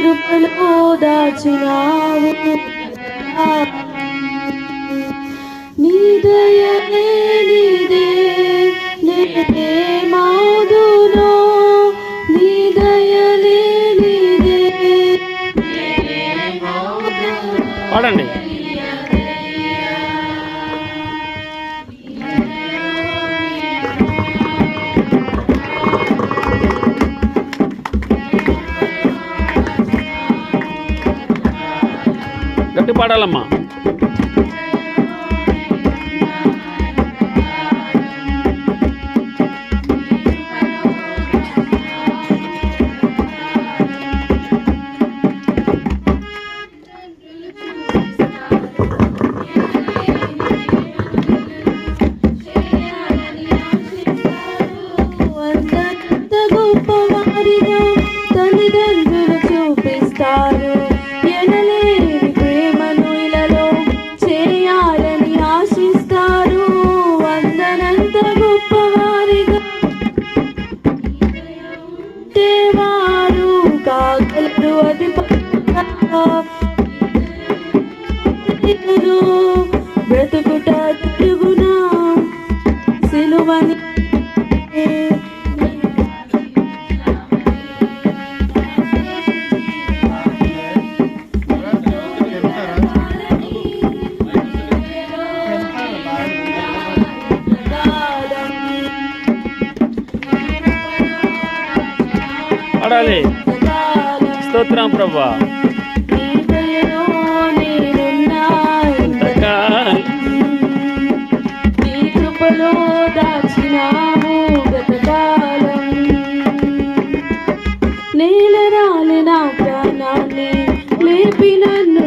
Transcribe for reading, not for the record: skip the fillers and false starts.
కృపలో దాచినావు నీ దయనే నీదే నేనే మాదునో నీ దయనే నీదే పాడండి. గట్టి పాడాలమ్మా. గొప్పవారిగా తల్లిదండ్రులు చూపిస్తారు ఎనలేని ప్రేమను ఇలలో చేయాలని ఆశిస్తారు వందనంత గొప్పవారిగా వారు కాగలరు అది బ్రతుకుట తిరుగునా సిలువని పాడాలి. స్తోత్రం ప్రభా. నీ కృపలో దాచినావు గతకాలం నేల రాలి నా ప్రాణాన్ని లేపి నన్ను